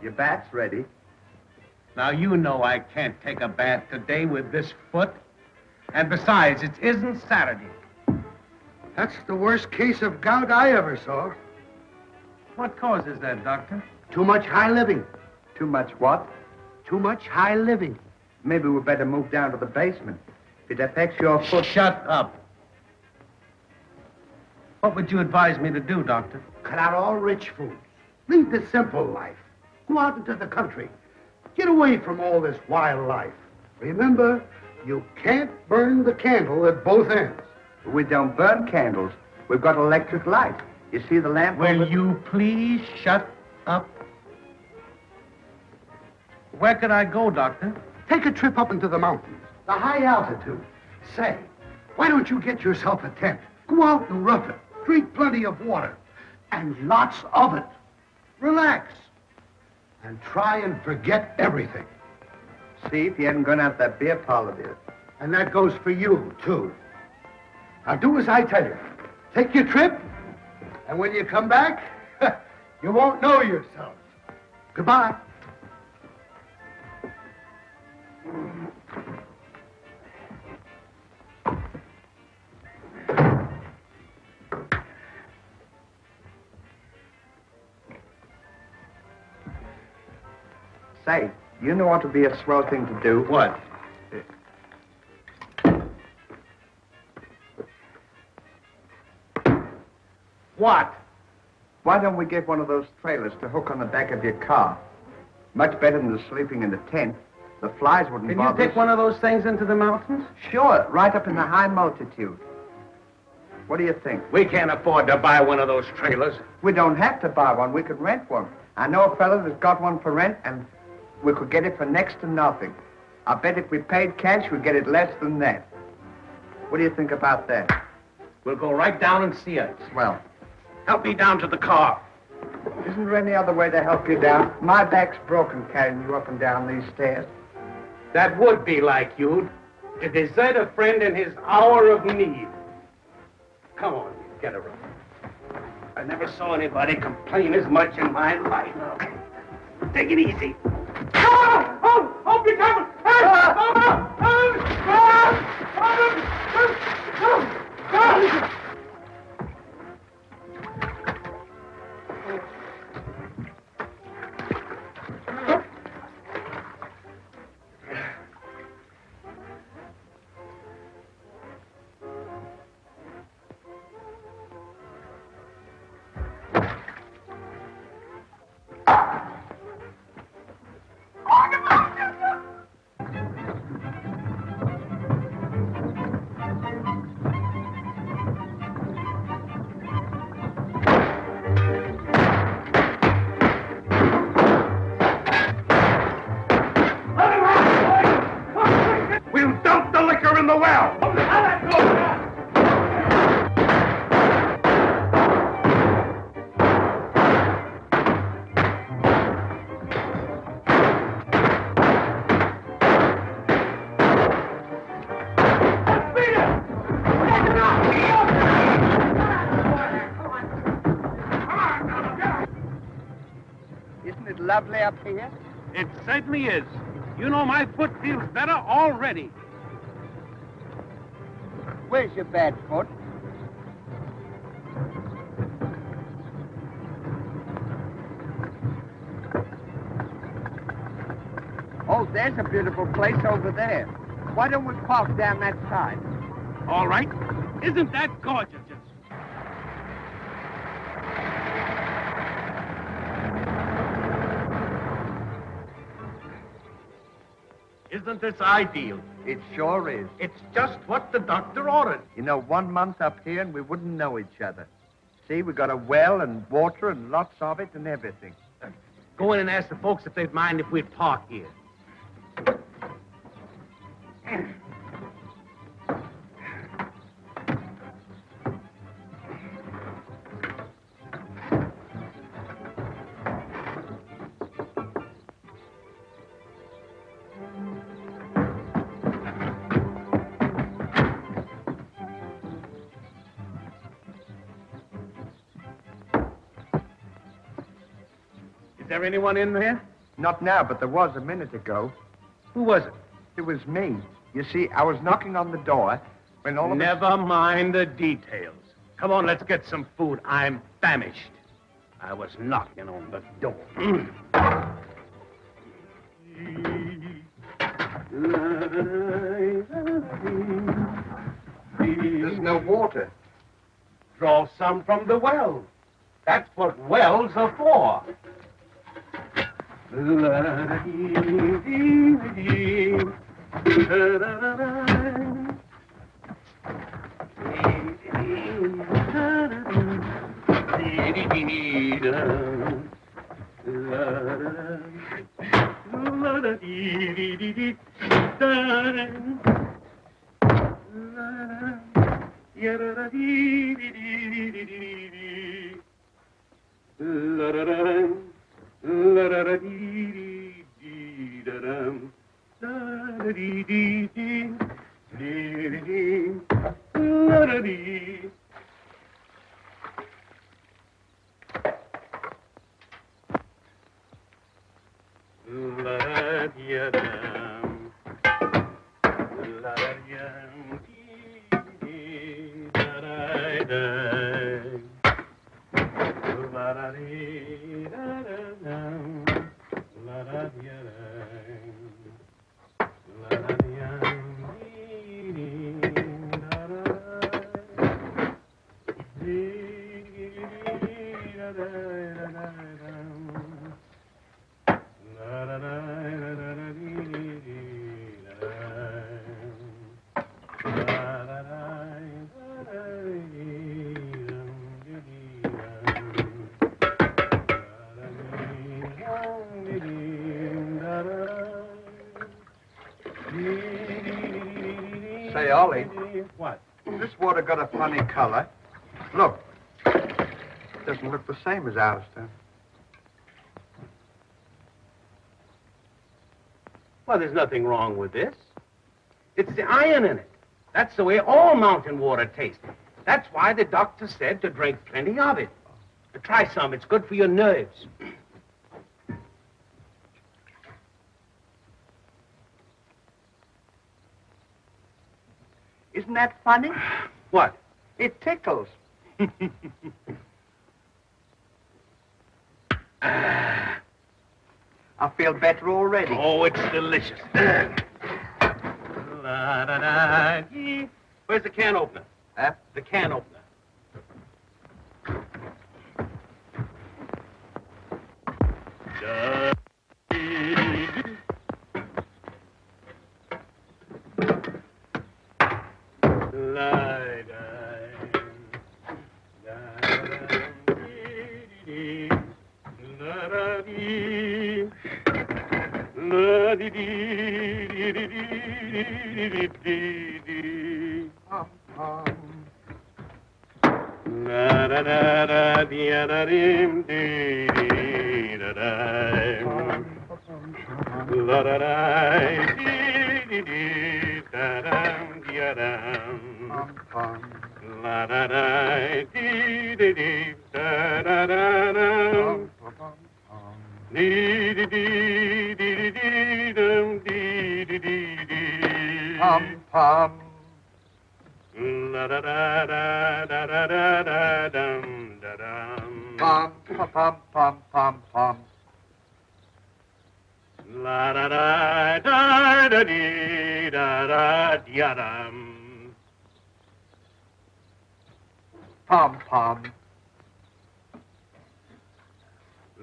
Your bath's ready. Now, you know I can't take a bath today with this foot. And besides, it isn't Saturday. That's the worst case of gout I ever saw. What causes that, Doctor? Too much high living. Too much what? Too much high living. Maybe we better move down to the basement. If it affects your foot... Shut up. What would you advise me to do, Doctor? Cut out all rich foods. Lead the simple life. Go out into the country. Get away from all this wild life. Remember, you can't burn the candle at both ends. We don't burn candles. We've got electric light. You see the lamp? Will you please shut up? Where could I go, Doctor? Take a trip up into the mountains, the high altitude. Say, why don't you get yourself a tent? Go out and rough it. Drink plenty of water. And lots of it. Relax. And try and forget everything. See if you haven't gone out that beer parlor there. And that goes for you, too. Now do as I tell you. Take your trip, and when you come back, you won't know yourself. Goodbye. Say, you know what would be a swell thing to do? What? What? Why don't we get one of those trailers to hook on the back of your car? Much better than sleeping in the tent. The flies wouldn't Can you bother take us. one of those things into the mountains? Sure, right up in the high multitude. What do you think? We can't afford to buy one of those trailers. We don't have to buy one. We could rent one. I know a fellow that's got one for rent, and we could get it for next to nothing. I bet if we paid cash, we'd get it less than that. What do you think about that? We'll go right down and see it. Well, Help me down to the car. isn't there any other way to help you down? My back's broken carrying you up and down these stairs. That would be like you, to desert a friend in his hour of need. Come on, get a room. I never saw anybody complain as much in my life. Take it easy. Oh, be careful! In the well. Isn't it lovely up here? It certainly is. You know, my foot feels better already. Where's your bad foot? Oh, there's a beautiful place over there. Why don't we park down that side? All right. Isn't that gorgeous? Isn't this ideal? It sure is. It's just what the doctor ordered. You know, 1 month up here and we wouldn't know each other. See, we got a well and water and lots of it and everything. Go in and ask the folks if they'd mind if we'd park here. Is there anyone in there? Not now, but there was a minute ago. Who was it? It was me. You see, I was knocking on the door when all of Never mind the details. Come on, let's get some food. I'm famished. I was knocking on the door. There's no water. Draw some from the well. That's what wells are for. Say, Ollie. What? This water got a funny color. Look. Doesn't look the same as ours does. Well, there's nothing wrong with this. It's the iron in it. That's the way all mountain water tastes. That's why the doctor said to drink plenty of it. Try some. It's good for your nerves. Isn't that funny? What? It tickles. I feel better already. Oh, it's delicious. Where's the can opener? Huh? The can opener. Pom pom.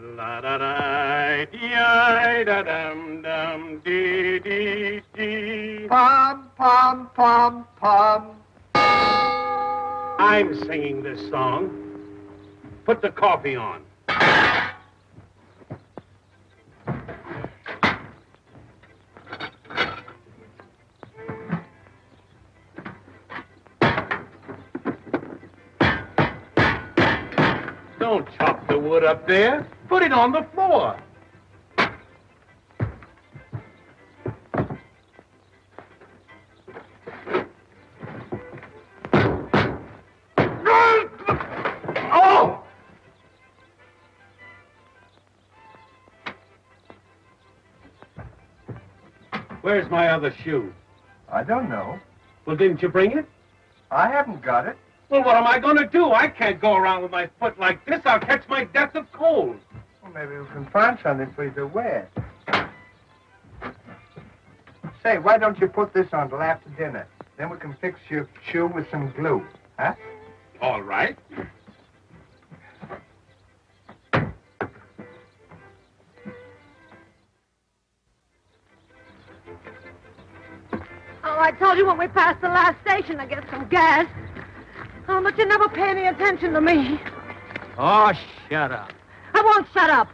La da da, di Day-da-dum-dum-dee-dee-dee. Pom, pom, pom, pom. I'm singing this song. Put the coffee on. Don't chop the wood up there. Put it on the floor. Oh! Where's my other shoe? I don't know. Well, didn't you bring it? I haven't got it. Well, what am I going to do? I can't go around with my foot like this. I'll catch my death of cold. Well, maybe we can find something for you to wear. Say, why don't you put this on till after dinner? Then we can fix your shoe with some glue, huh? All right. Oh, I told you when we passed the last station to get some gas. Oh, but you never pay any attention to me. Oh, shut up. I won't shut up.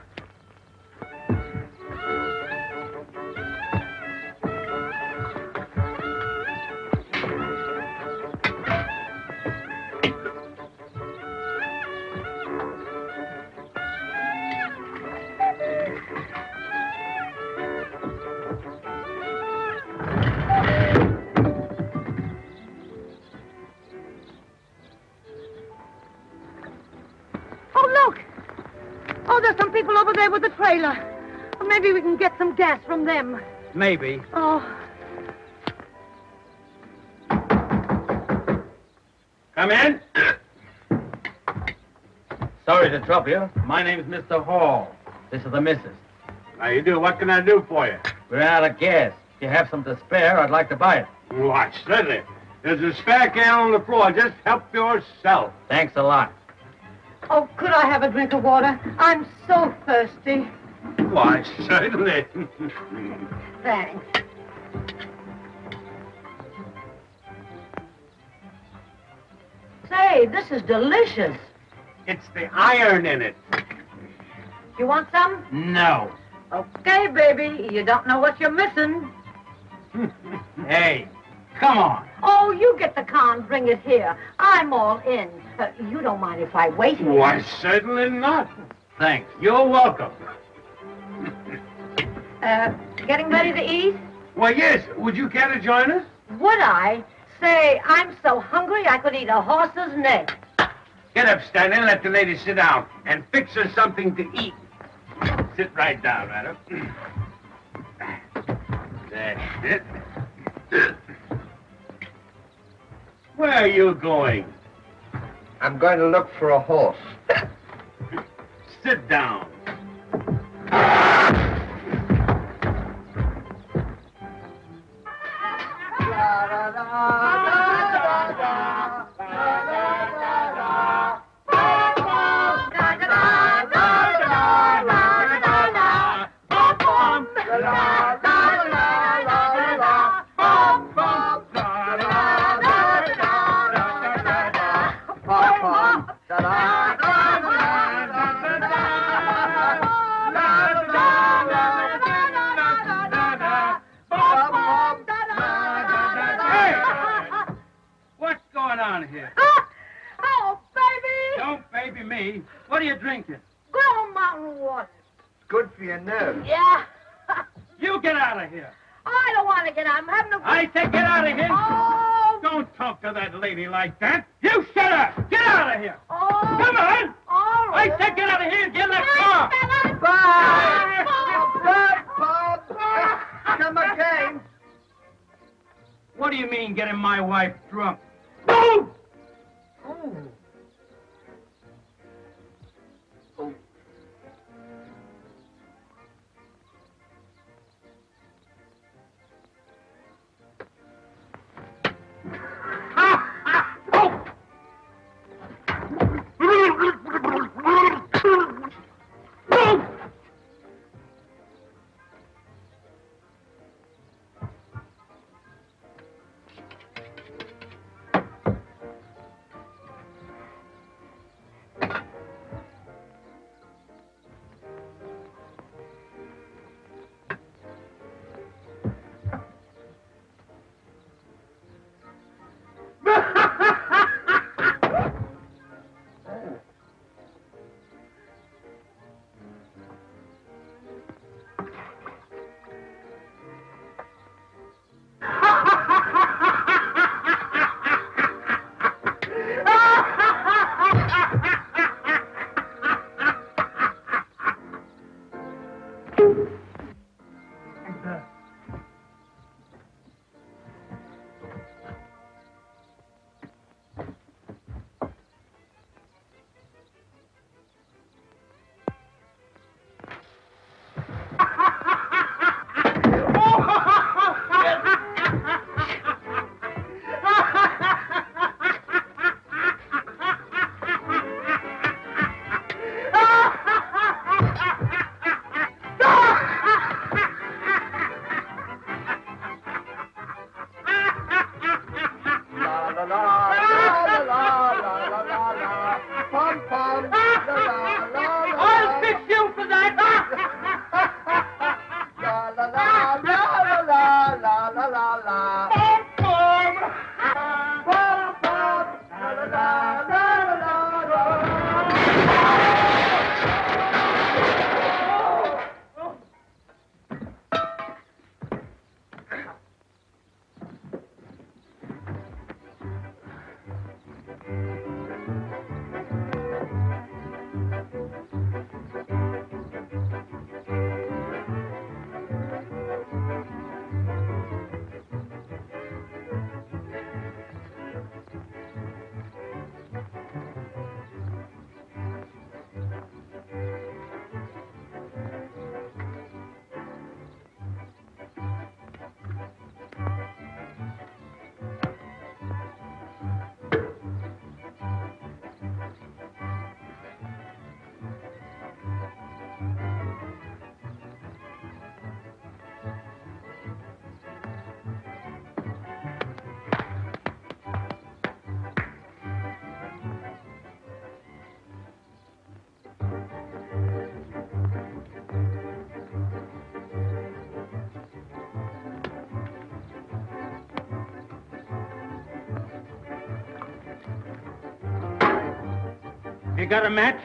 Over there with the trailer. Well, maybe we can get some gas from them. Maybe. Oh. Come in. Sorry to trouble you. My name's Mr. Hall. This is the missus. How you do? What can I do for you? We're out of gas. If you have some to spare, I'd like to buy it. Why, certainly. There's a spare can on the floor. Just help yourself. Thanks a lot. Oh, could I have a drink of water? I'm so thirsty. Why, certainly. Thanks. Say, this is delicious. It's the iron in it. You want some? No. Okay, baby. You don't know what you're missing. Hey, come on. Oh, you get the car and bring it here. I'm all in. You don't mind if I wait here? Why, certainly not. Thanks. You're welcome. Getting ready to eat? Well, yes. Would you care to join us? Would I? Say, I'm so hungry I could eat a horse's neck. Get up, Stanley. Let the lady sit down and fix her something to eat. Sit right down, madam. That's it. Where are you going? I'm going to look for a horse. Sit down. What are you drinking? Go mountain water. Good for your nerves. Yeah. You get out of here. I don't want to get out. I'm having a... I say get out of here. Oh. Don't talk to that lady like that. You shut up. Get out of here. Oh. Come on. All right. I said get out of here and get in that car. Bye. Come again. What do you mean getting my wife drunk? Oh. Have you got a match?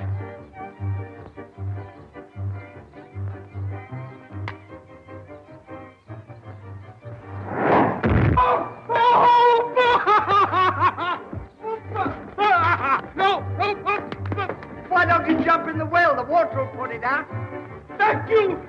Why don't you jump in the well? The water will put it out. Thank you!